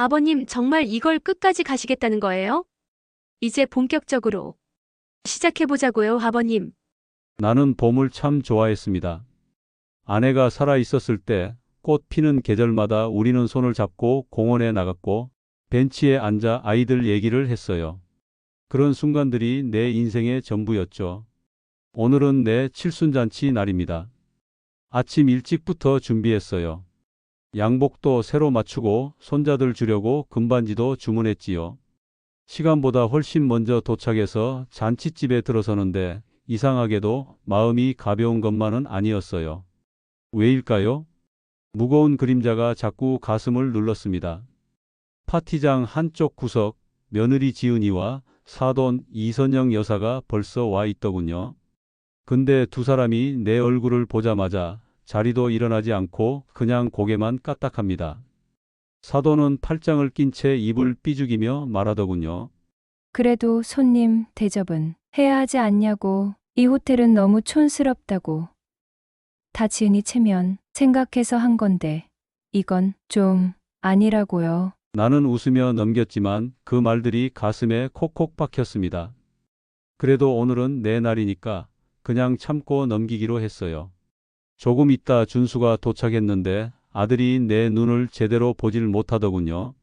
아버님, 정말 이걸 끝까지 가시겠다는 거예요? 이제 본격적으로 시작해보자고요, 아버님. 나는 봄을 참 좋아했습니다. 아내가 살아 있었을 때 꽃 피는 계절마다 우리는 손을 잡고 공원에 나갔고 벤치에 앉아 아이들 얘기를 했어요. 그런 순간들이 내 인생의 전부였죠. 오늘은 내 칠순잔치 날입니다. 아침 일찍부터 준비했어요. 양복도 새로 맞추고 손자들 주려고 금반지도 주문했지요. 시간보다 훨씬 먼저 도착해서 잔칫집에 들어서는데 이상하게도 마음이 가벼운 것만은 아니었어요. 왜일까요? 무거운 그림자가 자꾸 가슴을 눌렀습니다. 파티장 한쪽 구석, 며느리 지은이와 사돈 이선영 여사가 벌써 와 있더군요. 근데 두 사람이 내 얼굴을 보자마자 자리도 일어나지 않고 그냥 고개만 까딱합니다. 사돈은 팔짱을 낀 채 입을 삐죽이며 말하더군요. 그래도 손님 대접은 해야 하지 않냐고. 이 호텔은 너무 촌스럽다고. 다 지은이 체면 생각해서 한 건데 이건 좀 아니라고요. 나는 웃으며 넘겼지만 그 말들이 가슴에 콕콕 박혔습니다. 그래도 오늘은 내 날이니까 그냥 참고 넘기기로 했어요. 조금 있다 준수가 도착했는데 아들이 내 눈을 제대로 보질 못하더군요.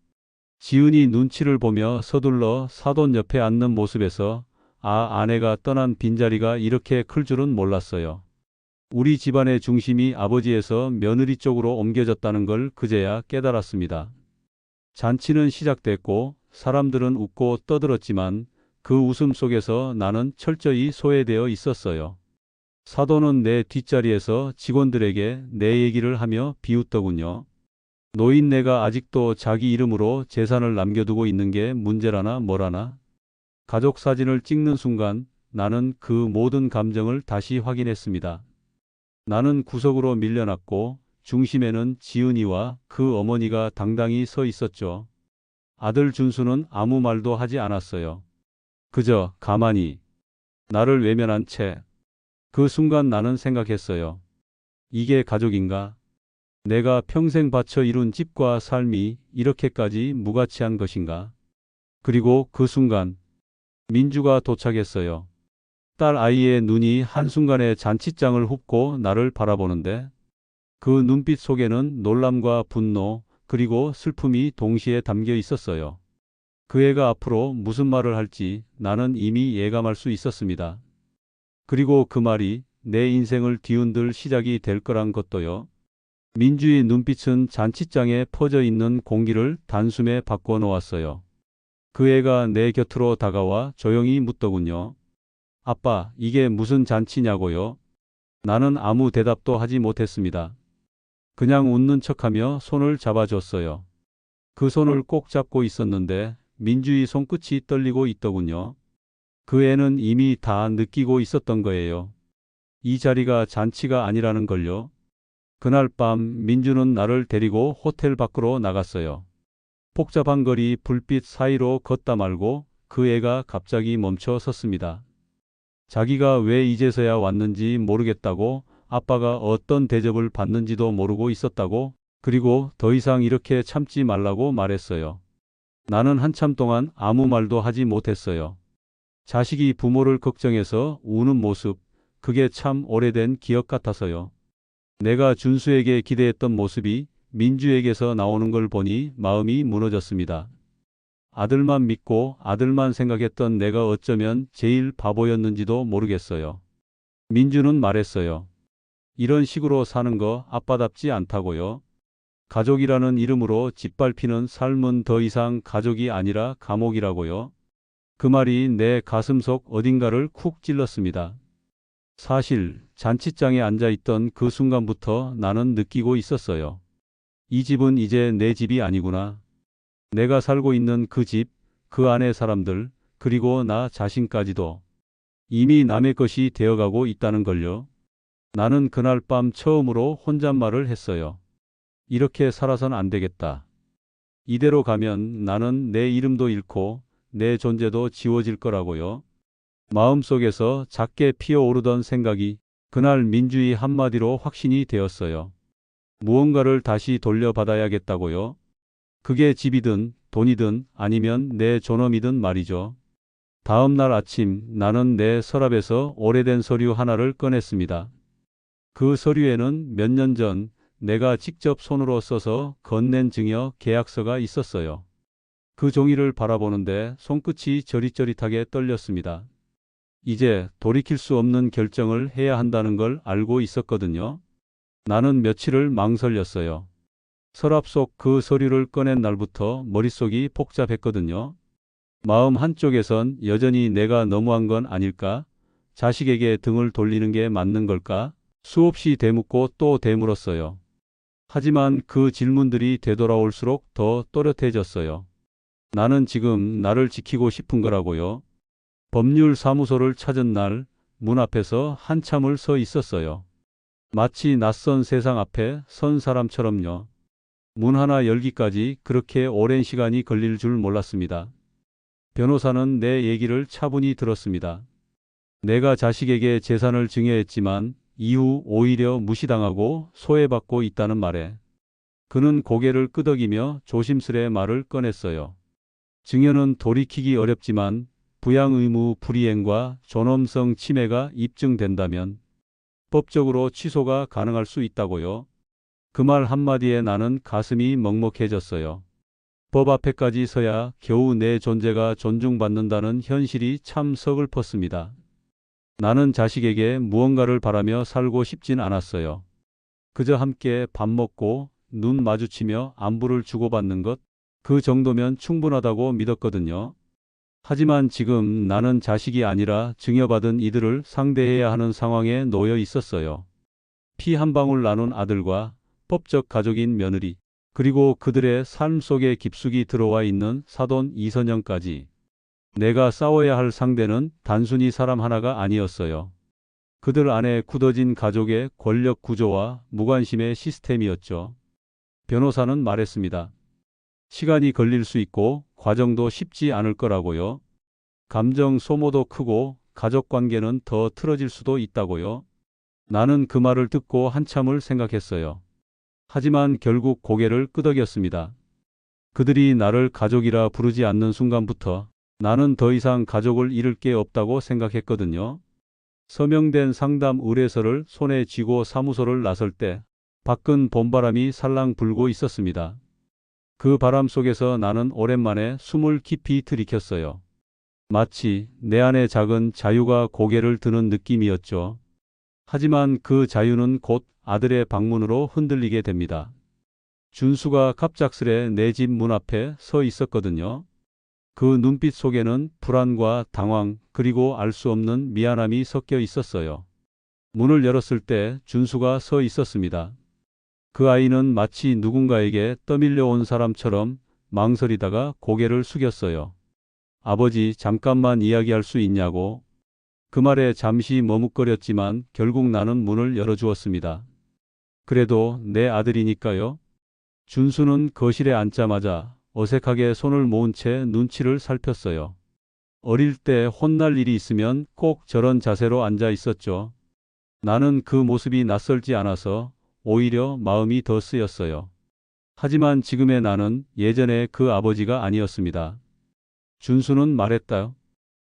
지은이 눈치를 보며 서둘러 사돈 옆에 앉는 모습에서 아내가 떠난 빈자리가 이렇게 클 줄은 몰랐어요. 우리 집안의 중심이 아버지에서 며느리 쪽으로 옮겨졌다는 걸 그제야 깨달았습니다. 잔치는 시작됐고 사람들은 웃고 떠들었지만 그 웃음 속에서 나는 철저히 소외되어 있었어요. 사돈은 내 뒷자리에서 직원들에게 내 얘기를 하며 비웃더군요. 노인네가 아직도 자기 이름으로 재산을 남겨두고 있는 게 문제라나 뭐라나. 가족 사진을 찍는 순간 나는 그 모든 감정을 다시 확인했습니다. 나는 구석으로 밀려났고 중심에는 지은이와 그 어머니가 당당히 서 있었죠. 아들 준수는 아무 말도 하지 않았어요. 그저 가만히 나를 외면한 채. 그 순간 나는 생각했어요. 이게 가족인가? 내가 평생 바쳐 이룬 집과 삶이 이렇게까지 무가치한 것인가? 그리고 그 순간 민주가 도착했어요. 딸 아이의 눈이 한순간에 잔칫장을 훑고 나를 바라보는데 그 눈빛 속에는 놀람과 분노 그리고 슬픔이 동시에 담겨 있었어요. 그 애가 앞으로 무슨 말을 할지 나는 이미 예감할 수 있었습니다. 그리고 그 말이 내 인생을 뒤흔들 시작이 될 거란 것도요. 민주의 눈빛은 잔칫장에 퍼져 있는 공기를 단숨에 바꿔 놓았어요. 그 애가 내 곁으로 다가와 조용히 묻더군요. 아빠, 이게 무슨 잔치냐고요? 나는 아무 대답도 하지 못했습니다. 그냥 웃는 척하며 손을 잡아줬어요. 그 손을 꼭 잡고 있었는데 민주의 손끝이 떨리고 있더군요. 그 애는 이미 다 느끼고 있었던 거예요. 이 자리가 잔치가 아니라는 걸요. 그날 밤 민주는 나를 데리고 호텔 밖으로 나갔어요. 복잡한 거리 불빛 사이로 걷다 말고 그 애가 갑자기 멈춰 섰습니다. 자기가 왜 이제서야 왔는지 모르겠다고, 아빠가 어떤 대접을 받는지도 모르고 있었다고, 그리고 더 이상 이렇게 참지 말라고 말했어요. 나는 한참 동안 아무 말도 하지 못했어요. 자식이 부모를 걱정해서 우는 모습, 그게 참 오래된 기억 같아서요. 내가 준수에게 기대했던 모습이 민주에게서 나오는 걸 보니 마음이 무너졌습니다. 아들만 믿고 아들만 생각했던 내가 어쩌면 제일 바보였는지도 모르겠어요. 민주는 말했어요. 이런 식으로 사는 거 아빠답지 않다고요. 가족이라는 이름으로 짓밟히는 삶은 더 이상 가족이 아니라 감옥이라고요. 그 말이 내 가슴속 어딘가를 쿡 찔렀습니다. 사실 잔칫장에 앉아있던 그 순간부터 나는 느끼고 있었어요. 이 집은 이제 내 집이 아니구나. 내가 살고 있는 그 집, 그 안의 사람들, 그리고 나 자신까지도 이미 남의 것이 되어가고 있다는 걸요. 나는 그날 밤 처음으로 혼잣말을 했어요. 이렇게 살아선 안 되겠다. 이대로 가면 나는 내 이름도 잃고 내 존재도 지워질 거라고요. 마음속에서 작게 피어오르던 생각이 그날 민주의 한마디로 확신이 되었어요. 무언가를 다시 돌려받아야겠다고요. 그게 집이든 돈이든 아니면 내 존엄이든 말이죠. 다음 날 아침 나는 내 서랍에서 오래된 서류 하나를 꺼냈습니다. 그 서류에는 몇 년 전 내가 직접 손으로 써서 건넨 증여 계약서가 있었어요. 그 종이를 바라보는데 손끝이 저릿저릿하게 떨렸습니다. 이제 돌이킬 수 없는 결정을 해야 한다는 걸 알고 있었거든요. 나는 며칠을 망설였어요. 서랍 속 그 서류를 꺼낸 날부터 머릿속이 복잡했거든요. 마음 한쪽에선 여전히 내가 너무한 건 아닐까? 자식에게 등을 돌리는 게 맞는 걸까? 수없이 되묻고 또 되물었어요. 하지만 그 질문들이 되돌아올수록 더 또렷해졌어요. 나는 지금 나를 지키고 싶은 거라고요. 법률사무소를 찾은 날 문 앞에서 한참을 서 있었어요. 마치 낯선 세상 앞에 선 사람처럼요. 문 하나 열기까지 그렇게 오랜 시간이 걸릴 줄 몰랐습니다. 변호사는 내 얘기를 차분히 들었습니다. 내가 자식에게 재산을 증여했지만 이후 오히려 무시당하고 소외받고 있다는 말에 그는 고개를 끄덕이며 조심스레 말을 꺼냈어요. 증여는 돌이키기 어렵지만 부양 의무 불이행과 존엄성 침해가 입증된다면 법적으로 취소가 가능할 수 있다고요. 그 말 한마디에 나는 가슴이 먹먹해졌어요. 법 앞에까지 서야 겨우 내 존재가 존중받는다는 현실이 참 서글펐습니다. 나는 자식에게 무언가를 바라며 살고 싶진 않았어요. 그저 함께 밥 먹고 눈 마주치며 안부를 주고받는 것, 그 정도면 충분하다고 믿었거든요. 하지만 지금 나는 자식이 아니라 증여받은 이들을 상대해야 하는 상황에 놓여 있었어요. 피 한 방울 나눈 아들과 법적 가족인 며느리, 그리고 그들의 삶 속에 깊숙이 들어와 있는 사돈 이선영까지. 내가 싸워야 할 상대는 단순히 사람 하나가 아니었어요. 그들 안에 굳어진 가족의 권력 구조와 무관심의 시스템이었죠. 변호사는 말했습니다. 시간이 걸릴 수 있고 과정도 쉽지 않을 거라고요. 감정 소모도 크고 가족 관계는 더 틀어질 수도 있다고요. 나는 그 말을 듣고 한참을 생각했어요. 하지만 결국 고개를 끄덕였습니다. 그들이 나를 가족이라 부르지 않는 순간부터 나는 더 이상 가족을 잃을 게 없다고 생각했거든요. 서명된 상담 의뢰서를 손에 쥐고 사무소를 나설 때 밖은 봄바람이 살랑 불고 있었습니다. 그 바람 속에서 나는 오랜만에 숨을 깊이 들이켰어요. 마치 내 안에 작은 자유가 고개를 드는 느낌이었죠. 하지만 그 자유는 곧 아들의 방문으로 흔들리게 됩니다. 준수가 갑작스레 내 집 문 앞에 서 있었거든요. 그 눈빛 속에는 불안과 당황 그리고 알 수 없는 미안함이 섞여 있었어요. 문을 열었을 때 준수가 서 있었습니다. 그 아이는 마치 누군가에게 떠밀려 온 사람처럼 망설이다가 고개를 숙였어요. 아버지, 잠깐만 이야기할 수 있냐고. 그 말에 잠시 머뭇거렸지만 결국 나는 문을 열어주었습니다. 그래도 내 아들이니까요. 준수는 거실에 앉자마자 어색하게 손을 모은 채 눈치를 살폈어요. 어릴 때 혼날 일이 있으면 꼭 저런 자세로 앉아 있었죠. 나는 그 모습이 낯설지 않아서 오히려 마음이 더 쓰였어요. 하지만 지금의 나는 예전의 그 아버지가 아니었습니다. 준수는 말했다.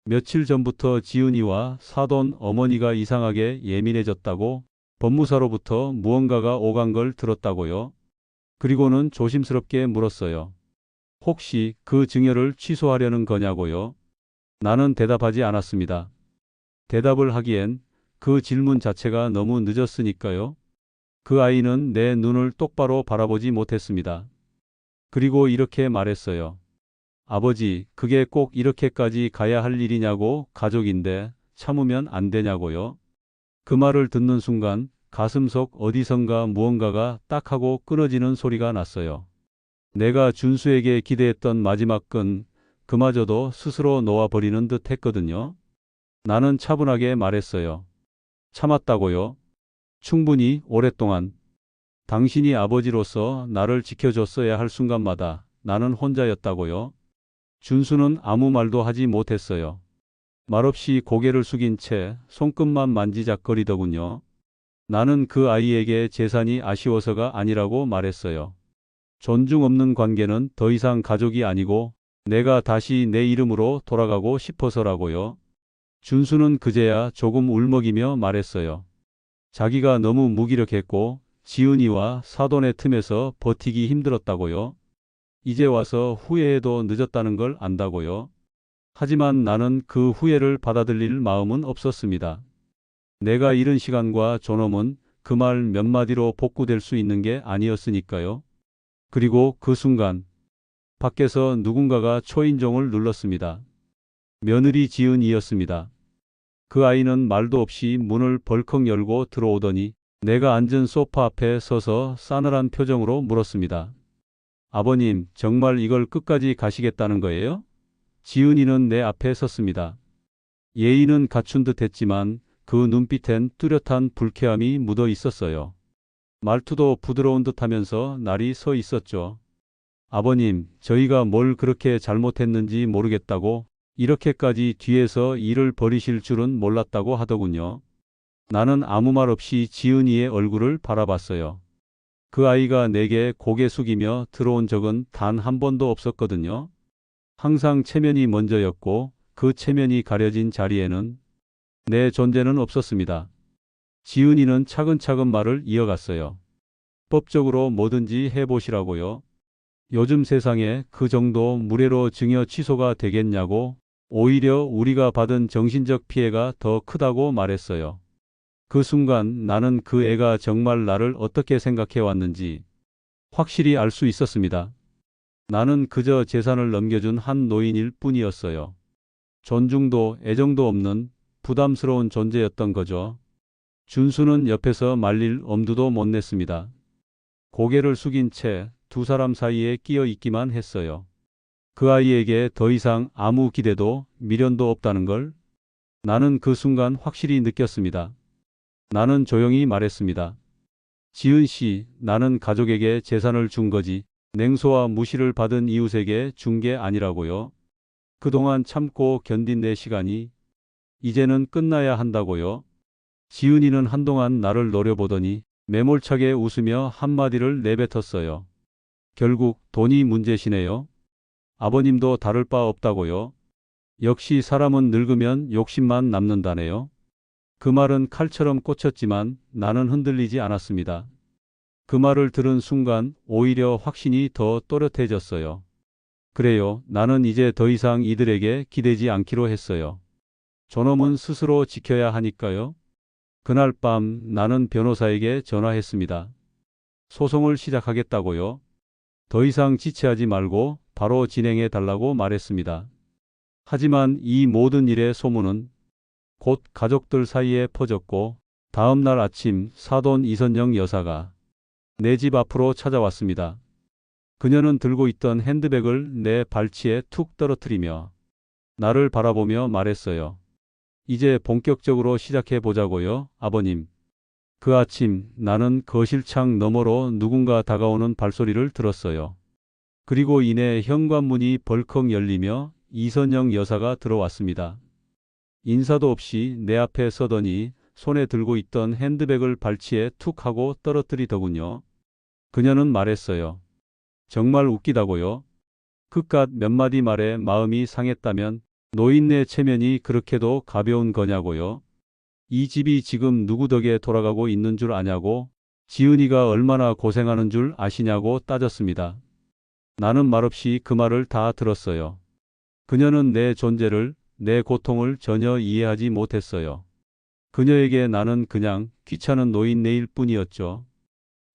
며칠 전부터 지은이와 사돈 어머니가 이상하게 예민해졌다고 법무사로부터 무언가가 오간 걸 들었다고요. 그리고는 조심스럽게 물었어요. 혹시 그 증여를 취소하려는 거냐고요. 나는 대답하지 않았습니다. 대답을 하기엔 그 질문 자체가 너무 늦었으니까요. 그 아이는 내 눈을 똑바로 바라보지 못했습니다. 그리고 이렇게 말했어요. 아버지, 그게 꼭 이렇게까지 가야 할 일이냐고. 가족인데 참으면 안 되냐고요. 그 말을 듣는 순간 가슴속 어디선가 무언가가 딱 하고 끊어지는 소리가 났어요. 내가 준수에게 기대했던 마지막 끈, 그마저도 스스로 놓아버리는 듯 했거든요. 나는 차분하게 말했어요. 참았다고요. 충분히 오랫동안. 당신이 아버지로서 나를 지켜줬어야 할 순간마다 나는 혼자였다고요. 준수는 아무 말도 하지 못했어요. 말없이 고개를 숙인 채 손끝만 만지작거리더군요. 나는 그 아이에게 재산이 아쉬워서가 아니라고 말했어요. 존중 없는 관계는 더 이상 가족이 아니고 내가 다시 내 이름으로 돌아가고 싶어서라고요. 준수는 그제야 조금 울먹이며 말했어요. 자기가 너무 무기력했고 지은이와 사돈의 틈에서 버티기 힘들었다고요. 이제 와서 후회해도 늦었다는 걸 안다고요. 하지만 나는 그 후회를 받아들일 마음은 없었습니다. 내가 잃은 시간과 존엄은 그 말 몇 마디로 복구될 수 있는 게 아니었으니까요. 그리고 그 순간 밖에서 누군가가 초인종을 눌렀습니다. 며느리 지은이었습니다. 그 아이는 말도 없이 문을 벌컥 열고 들어오더니 내가 앉은 소파 앞에 서서 싸늘한 표정으로 물었습니다. 아버님, 정말 이걸 끝까지 가시겠다는 거예요? 지은이는 내 앞에 섰습니다. 예의는 갖춘 듯 했지만 그 눈빛엔 뚜렷한 불쾌함이 묻어 있었어요. 말투도 부드러운 듯 하면서 날이 서 있었죠. 아버님, 저희가 뭘 그렇게 잘못했는지 모르겠다고 이렇게까지 뒤에서 일을 벌이실 줄은 몰랐다고 하더군요. 나는 아무 말 없이 지은이의 얼굴을 바라봤어요. 그 아이가 내게 고개 숙이며 들어온 적은 단 한 번도 없었거든요. 항상 체면이 먼저였고 그 체면이 가려진 자리에는 내 존재는 없었습니다. 지은이는 차근차근 말을 이어갔어요. 법적으로 뭐든지 해보시라고요. 요즘 세상에 그 정도 무례로 증여 취소가 되겠냐고, 오히려 우리가 받은 정신적 피해가 더 크다고 말했어요. 그 순간 나는 그 애가 정말 나를 어떻게 생각해 왔는지 확실히 알 수 있었습니다. 나는 그저 재산을 넘겨준 한 노인일 뿐이었어요. 존중도 애정도 없는 부담스러운 존재였던 거죠. 준수는 옆에서 말릴 엄두도 못 냈습니다. 고개를 숙인 채 두 사람 사이에 끼어 있기만 했어요. 그 아이에게 더 이상 아무 기대도 미련도 없다는 걸 나는 그 순간 확실히 느꼈습니다. 나는 조용히 말했습니다. 지은 씨, 나는 가족에게 재산을 준 거지 냉소와 무시를 받은 이웃에게 준 게 아니라고요. 그동안 참고 견딘 내 시간이 이제는 끝나야 한다고요. 지은이는 한동안 나를 노려보더니 매몰차게 웃으며 한마디를 내뱉었어요. 결국 돈이 문제시네요. 아버님도 다를 바 없다고요. 역시 사람은 늙으면 욕심만 남는다네요. 그 말은 칼처럼 꽂혔지만 나는 흔들리지 않았습니다. 그 말을 들은 순간 오히려 확신이 더 또렷해졌어요. 그래요, 나는 이제 더 이상 이들에게 기대지 않기로 했어요. 존엄은 스스로 지켜야 하니까요. 그날 밤 나는 변호사에게 전화했습니다. 소송을 시작하겠다고요. 더 이상 지체하지 말고 바로 진행해 달라고 말했습니다. 하지만 이 모든 일의 소문은 곧 가족들 사이에 퍼졌고 다음 날 아침 사돈 이선영 여사가 내 집 앞으로 찾아왔습니다. 그녀는 들고 있던 핸드백을 내 발치에 툭 떨어뜨리며 나를 바라보며 말했어요. 이제 본격적으로 시작해 보자고요, 아버님. 그 아침 나는 거실 창 너머로 누군가 다가오는 발소리를 들었어요. 그리고 이내 현관문이 벌컥 열리며 이선영 여사가 들어왔습니다. 인사도 없이 내 앞에 서더니 손에 들고 있던 핸드백을 발치에 툭 하고 떨어뜨리더군요. 그녀는 말했어요. 정말 웃기다고요. 그깟 몇 마디 말에 마음이 상했다면 노인네 체면이 그렇게도 가벼운 거냐고요. 이 집이 지금 누구 덕에 돌아가고 있는 줄 아냐고, 지은이가 얼마나 고생하는 줄 아시냐고 따졌습니다. 나는 말없이 그 말을 다 들었어요. 그녀는 내 존재를, 내 고통을 전혀 이해하지 못했어요. 그녀에게 나는 그냥 귀찮은 노인네일 뿐이었죠.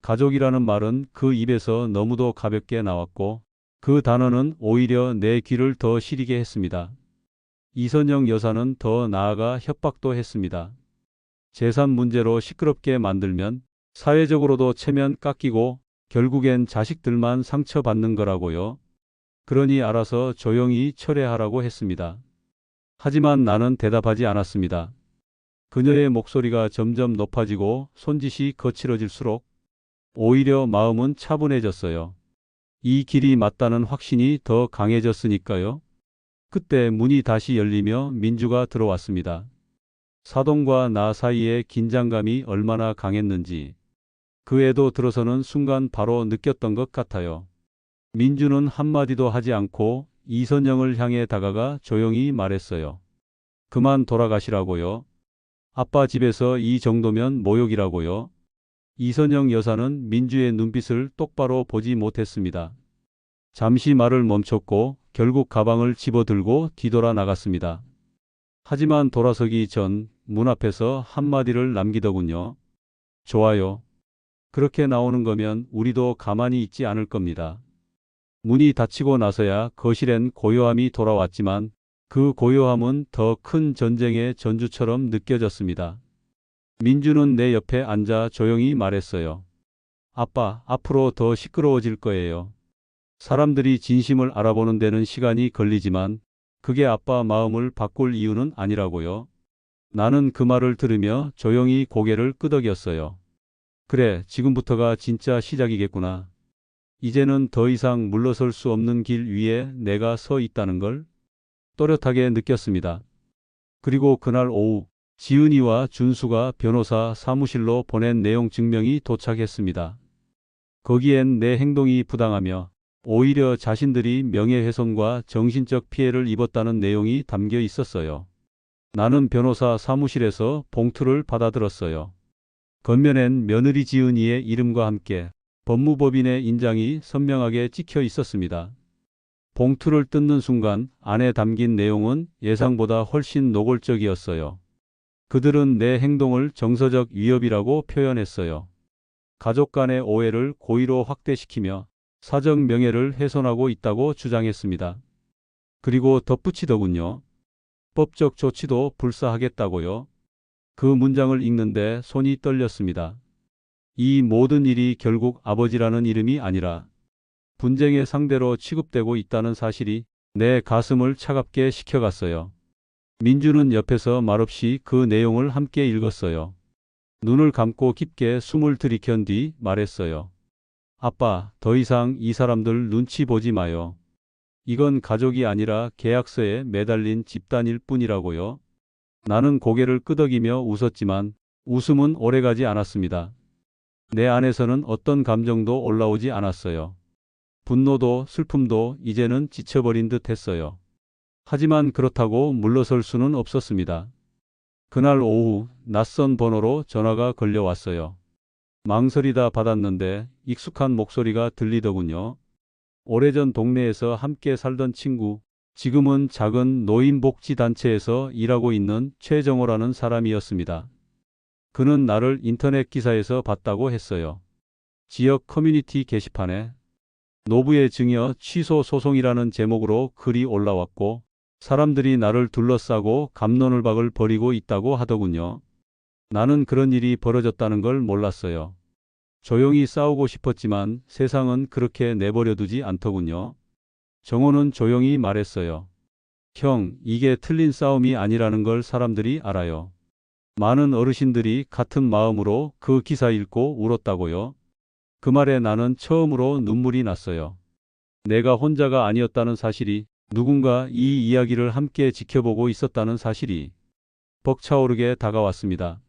가족이라는 말은 그 입에서 너무도 가볍게 나왔고 그 단어는 오히려 내 귀를 더 시리게 했습니다. 이선영 여사는 더 나아가 협박도 했습니다. 재산 문제로 시끄럽게 만들면 사회적으로도 체면 깎이고 결국엔 자식들만 상처받는 거라고요. 그러니 알아서 조용히 철회하라고 했습니다. 하지만 나는 대답하지 않았습니다. 그녀의 목소리가 점점 높아지고 손짓이 거칠어질수록 오히려 마음은 차분해졌어요. 이 길이 맞다는 확신이 더 강해졌으니까요. 그때 문이 다시 열리며 민주가 들어왔습니다. 사돈과 나 사이의 긴장감이 얼마나 강했는지 그 애도 들어서는 순간 바로 느꼈던 것 같아요. 민주는 한마디도 하지 않고 이선영을 향해 다가가 조용히 말했어요. 그만 돌아가시라고요. 아빠 집에서 이 정도면 모욕이라고요. 이선영 여사는 민주의 눈빛을 똑바로 보지 못했습니다. 잠시 말을 멈췄고 결국 가방을 집어들고 뒤돌아 나갔습니다. 하지만 돌아서기 전 문 앞에서 한마디를 남기더군요. 좋아요. 그렇게 나오는 거면 우리도 가만히 있지 않을 겁니다. 문이 닫히고 나서야 거실엔 고요함이 돌아왔지만 그 고요함은 더 큰 전쟁의 전주처럼 느껴졌습니다. 민주는 내 옆에 앉아 조용히 말했어요. 아빠, 앞으로 더 시끄러워질 거예요. 사람들이 진심을 알아보는 데는 시간이 걸리지만 그게 아빠 마음을 바꿀 이유는 아니라고요. 나는 그 말을 들으며 조용히 고개를 끄덕였어요. 그래, 지금부터가 진짜 시작이겠구나. 이제는 더 이상 물러설 수 없는 길 위에 내가 서 있다는 걸 또렷하게 느꼈습니다. 그리고 그날 오후 지은이와 준수가 변호사 사무실로 보낸 내용 증명이 도착했습니다. 거기엔 내 행동이 부당하며 오히려 자신들이 명예훼손과 정신적 피해를 입었다는 내용이 담겨 있었어요. 나는 변호사 사무실에서 봉투를 받아들었어요. 겉면엔 며느리 지은이의 이름과 함께 법무법인의 인장이 선명하게 찍혀 있었습니다. 봉투를 뜯는 순간 안에 담긴 내용은 예상보다 훨씬 노골적이었어요. 그들은 내 행동을 정서적 위협이라고 표현했어요. 가족 간의 오해를 고의로 확대시키며 사적 명예를 훼손하고 있다고 주장했습니다. 그리고 덧붙이더군요. 법적 조치도 불사하겠다고요. 그 문장을 읽는데 손이 떨렸습니다. 이 모든 일이 결국 아버지라는 이름이 아니라 분쟁의 상대로 취급되고 있다는 사실이 내 가슴을 차갑게 식혀갔어요. 민주는 옆에서 말없이 그 내용을 함께 읽었어요. 눈을 감고 깊게 숨을 들이켠 뒤 말했어요. 아빠, 더 이상 이 사람들 눈치 보지 마요. 이건 가족이 아니라 계약서에 매달린 집단일 뿐이라고요. 나는 고개를 끄덕이며 웃었지만 웃음은 오래가지 않았습니다. 내 안에서는 어떤 감정도 올라오지 않았어요. 분노도 슬픔도 이제는 지쳐버린 듯 했어요. 하지만 그렇다고 물러설 수는 없었습니다. 그날 오후 낯선 번호로 전화가 걸려왔어요. 망설이다 받았는데 익숙한 목소리가 들리더군요. 오래전 동네에서 함께 살던 친구, 지금은 작은 노인복지단체에서 일하고 있는 최정호라는 사람이었습니다. 그는 나를 인터넷 기사에서 봤다고 했어요. 지역 커뮤니티 게시판에 노부의 증여 취소 소송이라는 제목으로 글이 올라왔고 사람들이 나를 둘러싸고 갑론을박을 벌이고 있다고 하더군요. 나는 그런 일이 벌어졌다는 걸 몰랐어요. 조용히 싸우고 싶었지만 세상은 그렇게 내버려두지 않더군요. 정호는 조용히 말했어요. 형, 이게 틀린 싸움이 아니라는 걸 사람들이 알아요. 많은 어르신들이 같은 마음으로 그 기사 읽고 울었다고요. 그 말에 나는 처음으로 눈물이 났어요. 내가 혼자가 아니었다는 사실이, 누군가 이 이야기를 함께 지켜보고 있었다는 사실이 벅차오르게 다가왔습니다.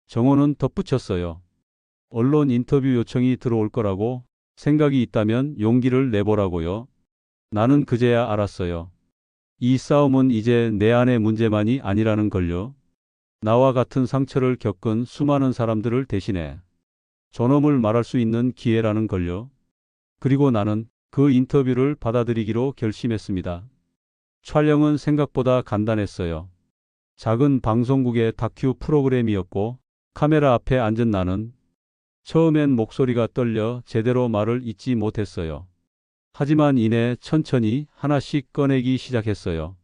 정호는 덧붙였어요. 언론 인터뷰 요청이 들어올 거라고 생각이 있다면 용기를 내보라고요. 나는 그제야 알았어요. 이 싸움은 이제 내 안의 문제만이 아니라는 걸요. 나와 같은 상처를 겪은 수많은 사람들을 대신해 존엄을 말할 수 있는 기회라는 걸요. 그리고 나는 그 인터뷰를 받아들이기로 결심했습니다. 촬영은 생각보다 간단했어요. 작은 방송국의 다큐 프로그램이었고 카메라 앞에 앉은 나는 처음엔 목소리가 떨려 제대로 말을 잇지 못했어요. 하지만 이내 천천히 하나씩 꺼내기 시작했어요.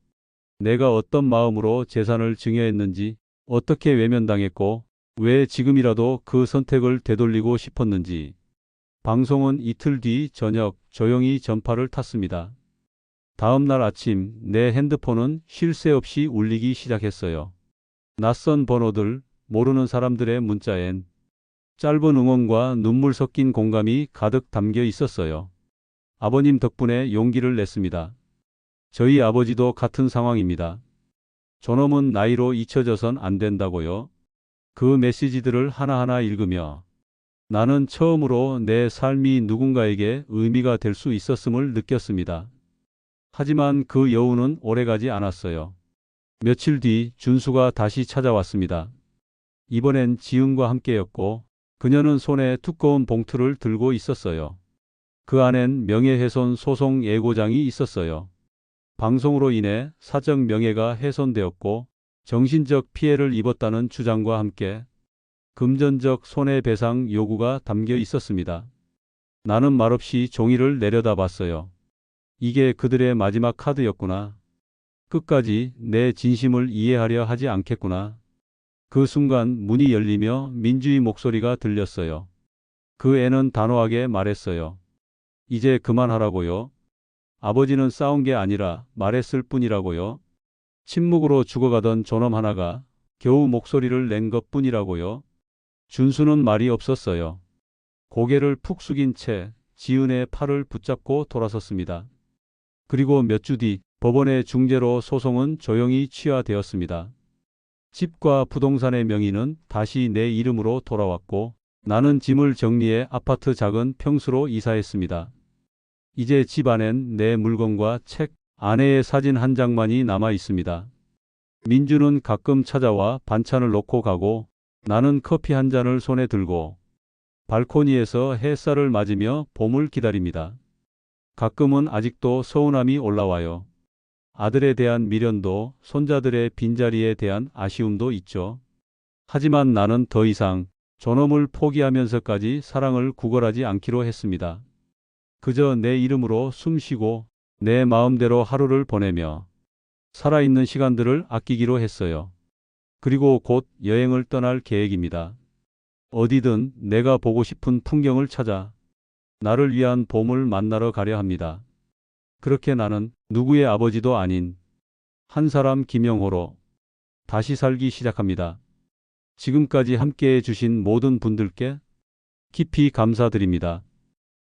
내가 어떤 마음으로 재산을 증여했는지, 어떻게 외면당했고, 왜 지금이라도 그 선택을 되돌리고 싶었는지. 방송은 이틀 뒤 저녁 조용히 전파를 탔습니다. 다음 날 아침 내 핸드폰은 쉴 새 없이 울리기 시작했어요. 낯선 번호들, 모르는 사람들의 문자엔 짧은 응원과 눈물 섞인 공감이 가득 담겨 있었어요. 아버님 덕분에 용기를 냈습니다. 저희 아버지도 같은 상황입니다. 존엄은 나이로 잊혀져선 안 된다고요. 그 메시지들을 하나하나 읽으며 나는 처음으로 내 삶이 누군가에게 의미가 될 수 있었음을 느꼈습니다. 하지만 그 여운은 오래가지 않았어요. 며칠 뒤 준수가 다시 찾아왔습니다. 이번엔 지은과 함께였고 그녀는 손에 두꺼운 봉투를 들고 있었어요. 그 안엔 명예훼손 소송 예고장이 있었어요. 방송으로 인해 사적 명예가 훼손되었고 정신적 피해를 입었다는 주장과 함께 금전적 손해배상 요구가 담겨 있었습니다. 나는 말없이 종이를 내려다봤어요. 이게 그들의 마지막 카드였구나. 끝까지 내 진심을 이해하려 하지 않겠구나. 그 순간 문이 열리며 민주의 목소리가 들렸어요. 그 애는 단호하게 말했어요. 이제 그만하라고요. 아버지는 싸운 게 아니라 말했을 뿐이라고요. 침묵으로 죽어가던 존엄 하나가 겨우 목소리를 낸 것뿐이라고요. 준수는 말이 없었어요. 고개를 푹 숙인 채 지은의 팔을 붙잡고 돌아섰습니다. 그리고 몇 주 뒤 법원의 중재로 소송은 조용히 취하되었습니다. 집과 부동산의 명의는 다시 내 이름으로 돌아왔고 나는 짐을 정리해 아파트 작은 평수로 이사했습니다. 이제 집 안엔 내 물건과 책, 아내의 사진 한 장만이 남아 있습니다. 민주는 가끔 찾아와 반찬을 놓고 가고 나는 커피 한 잔을 손에 들고 발코니에서 햇살을 맞으며 봄을 기다립니다. 가끔은 아직도 서운함이 올라와요. 아들에 대한 미련도 손자들의 빈자리에 대한 아쉬움도 있죠. 하지만 나는 더 이상 존엄을 포기하면서까지 사랑을 구걸하지 않기로 했습니다. 그저 내 이름으로 숨쉬고 내 마음대로 하루를 보내며 살아있는 시간들을 아끼기로 했어요. 그리고 곧 여행을 떠날 계획입니다. 어디든 내가 보고 싶은 풍경을 찾아 나를 위한 봄을 만나러 가려 합니다. 그렇게 나는 누구의 아버지도 아닌 한 사람 김영호로 다시 살기 시작합니다. 지금까지 함께해 주신 모든 분들께 깊이 감사드립니다.